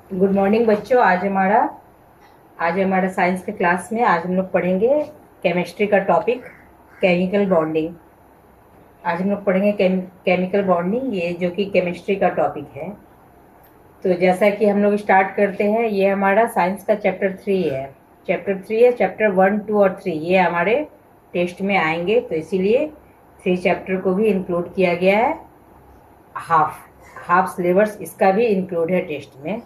Good morning बच्चों। आज हमारा साइंस के क्लास में आज हम लोग पढ़ेंगे केमिस्ट्री का टॉपिक केमिकल बॉन्डिंग। आज हम लोग पढ़ेंगे केमिकल बॉन्डिंग, ये जो कि केमिस्ट्री का टॉपिक है। तो जैसा कि हम लोग स्टार्ट करते हैं, ये हमारा साइंस का चैप्टर 3 है। चैप्टर 1, 2 और 3 ये हमारे टेस्ट में आएंगे, तो इसीलिए 3 चैप्टर को भी इंक्लूड किया गया है। हाफ हाफ सिलेबस इसका भी इंक्लूड है टेस्ट में।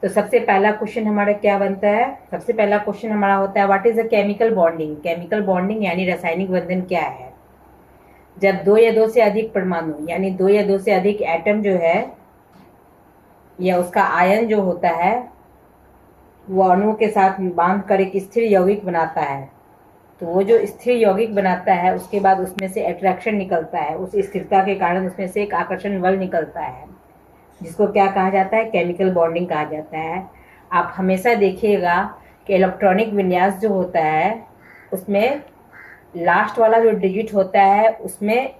तो सबसे पहला क्वेश्चन हमारा क्या बनता है? सबसे पहला क्वेश्चन हमारा होता है, what is a chemical bonding. Chemical bonding यानी रासायनिक बंधन क्या है? जब दो या दो से अधिक परमाणु यानी दो या दो से अधिक एटम जो है या उसका आयन जो होता है वो अणुओं के साथ बांध कर एक स्थिर यौगिक बनाता है। तो वो जो स्थिर यौगिक बनाता है उसके बाद उसमें से अट्रैक्शन निकलता है, उस स्थिरता के कारण उसमें से एक आकर्षण बल निकलता है, जिसको क्या कहा जाता है? केमिकल बॉन्डिंग कहा जाता है। आप हमेशा देखिएगा कि इलेक्ट्रॉनिक विन्यास जो होता है उसमें लास्ट वाला जो डिजिट होता है उसमें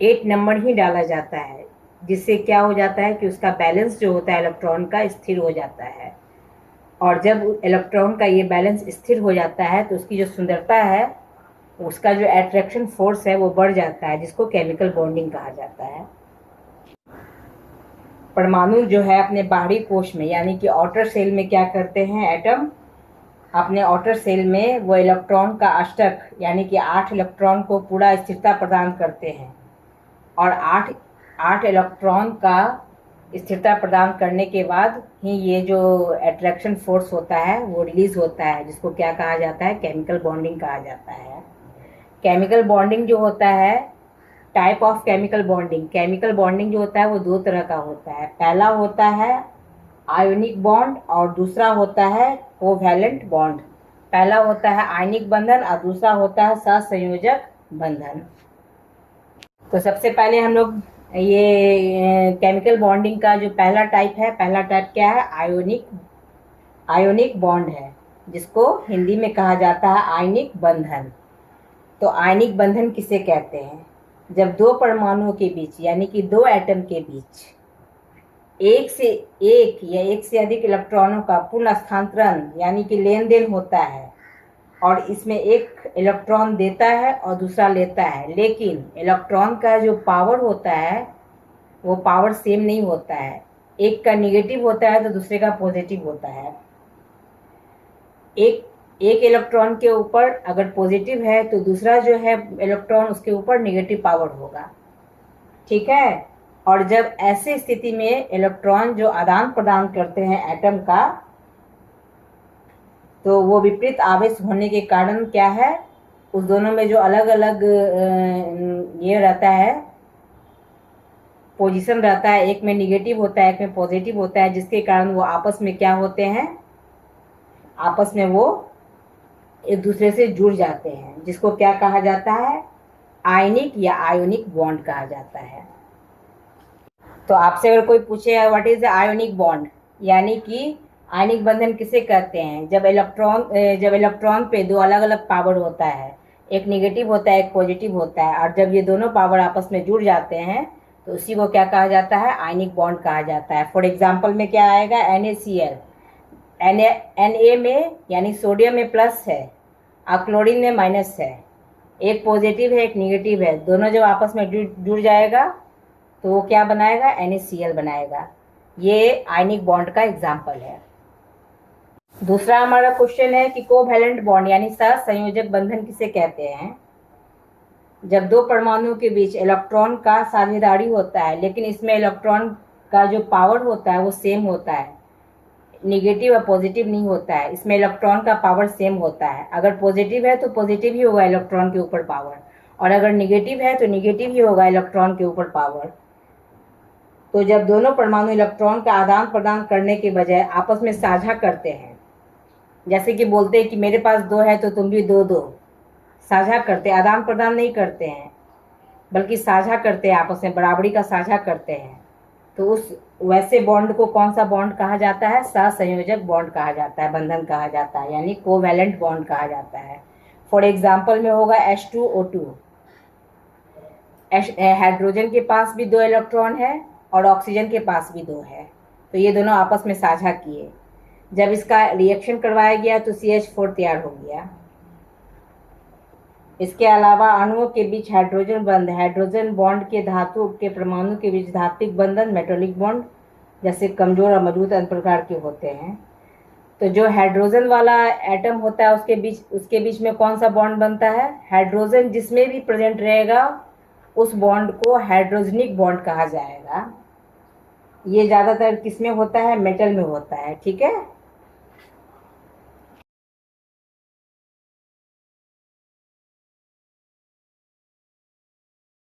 8 नंबर ही डाला जाता है, जिससे क्या हो जाता है कि उसका बैलेंस जो होता है इलेक्ट्रॉन का स्थिर हो जाता है। और जब इलेक्ट्रॉन का ये बैलेंस स्थिर हो जाता है तो उसकी जो सुंदरता है, उसका जो अट्रैक्शन फोर्स है वो बढ़ जाता है, जिसको केमिकल बॉन्डिंग कहा जाता है। परमाणु जो है अपने बाहरी कोश में यानी कि आउटर सेल में क्या करते हैं? एटम अपने आउटर सेल में वो इलेक्ट्रॉन का अष्टक यानी कि 8 इलेक्ट्रॉन को पूरा स्थिरता प्रदान करते हैं, और आठ आठ इलेक्ट्रॉन का स्थिरता प्रदान करने के बाद ही ये जो अट्रैक्शन फोर्स होता है वो रिलीज होता है, जिसको क्या कहा जाता है? केमिकल बॉन्डिंग कहा जाता है। केमिकल बॉन्डिंग जो होता है, टाइप ऑफ केमिकल बॉन्डिंग जो होता है वो दो तरह का होता है। पहला होता है आयोनिक बॉन्ड और दूसरा होता है कोवैलेंट बॉन्ड। पहला होता है आयनिक बंधन और दूसरा होता है सहसंयोजक बंधन। तो सबसे पहले हम लोग ये केमिकल बॉन्डिंग का जो पहला टाइप है, पहला टाइप क्या है? आयोनिक बॉन्ड है, जिसको हिंदी में कहा जाता है आयनिक बंधन। तो आयनिक बंधन किसे कहते हैं? जब दो परमाणुओं के बीच यानी कि दो एटम के बीच एक या एक से अधिक इलेक्ट्रॉनों का पूर्ण स्थानांतरण यानी कि लेन देन होता है, और इसमें एक इलेक्ट्रॉन देता है और दूसरा लेता है, लेकिन इलेक्ट्रॉन का जो पावर होता है वो पावर सेम नहीं होता है। एक का निगेटिव होता है तो दूसरे का पॉजिटिव होता है। एक एक इलेक्ट्रॉन के ऊपर अगर पॉजिटिव है तो दूसरा जो है इलेक्ट्रॉन उसके ऊपर निगेटिव पावर होगा, ठीक है। और जब ऐसी स्थिति में इलेक्ट्रॉन जो आदान प्रदान करते हैं एटम का, तो वो विपरीत आवेश होने के कारण क्या है, उस दोनों में जो अलग अलग ये रहता है, पोजीशन रहता है, एक में निगेटिव होता है एक में पॉजिटिव होता है, जिसके कारण वो आपस में क्या होते हैं? आपस में वो एक दूसरे से जुड़ जाते हैं, जिसको क्या कहा जाता है? आयनिक या आयोनिक बॉन्ड कहा जाता है। तो आपसे अगर कोई पूछे व्हाट इज आयोनिक बॉन्ड, यानी कि आयनिक बंधन किसे कहते हैं? जब इलेक्ट्रॉन पे दो अलग अलग पावर होता है, एक निगेटिव होता है एक पॉजिटिव होता है, और जब ये दोनों पावर आपस में जुड़ जाते हैं तो उसी को क्या कहा जाता है? आयनिक बॉन्ड कहा जाता है। फॉर एग्जाम्पल में क्या आएगा? NaCl। Na में यानी सोडियम में प्लस है और क्लोरीन में माइनस है, एक पॉजिटिव है एक निगेटिव है, दोनों जब आपस में जुड़ जाएगा तो वो क्या बनाएगा? NaCl बनाएगा। ये आयनिक बॉन्ड का एग्जाम्पल है। दूसरा हमारा क्वेश्चन है कि कोवैलेंट बॉन्ड यानी सहसंयोजक बंधन किसे कहते हैं? जब दो परमाणुओं के बीच इलेक्ट्रॉन का साझेदारी होता है, लेकिन इसमें इलेक्ट्रॉन का जो पावर होता है वो सेम होता है, निगेटिव और पॉजिटिव नहीं होता है, इसमें इलेक्ट्रॉन का पावर सेम होता है। अगर पॉजिटिव है तो पॉजिटिव ही होगा इलेक्ट्रॉन के ऊपर पावर, और अगर निगेटिव है तो निगेटिव ही होगा इलेक्ट्रॉन के ऊपर पावर। तो जब दोनों परमाणु इलेक्ट्रॉन का आदान प्रदान करने के बजाय आपस में साझा करते हैं, जैसे कि बोलते हैं कि मेरे पास दो है तो तुम भी दो दो, साझा करते, आदान प्रदान नहीं करते हैं बल्कि साझा करते हैं, आपस में बराबरी का साझा करते हैं, तो उस वैसे बॉन्ड को कौन सा बॉन्ड कहा जाता है? सहसंयोजक बॉन्ड कहा जाता है, बंधन कहा जाता है, यानी कोवैलेंट बॉन्ड कहा जाता है। फॉर एग्जाम्पल में होगा H2O2। हाइड्रोजन के पास भी दो इलेक्ट्रॉन है और ऑक्सीजन के पास भी दो है, तो ये दोनों आपस में साझा किए। जब इसका रिएक्शन करवाया गया तो CH4 तैयार हो गया। इसके अलावा अणुओं के बीच हाइड्रोजन बंध, हाइड्रोजन बॉन्ड के धातु के परमाणु के बीच धात्विक बंधन, मेटॉलिक बॉन्ड, जैसे कमजोर और मजबूत अन्य प्रकार के होते हैं। तो जो हाइड्रोजन वाला एटम होता है उसके बीच में कौन सा बॉन्ड बनता है? हाइड्रोजन जिसमें भी प्रेजेंट रहेगा उस बॉन्ड को हाइड्रोजनिक बॉन्ड कहा जाएगा। ये ज्यादातर किसमें होता है? मेटल में होता है। ठीक है।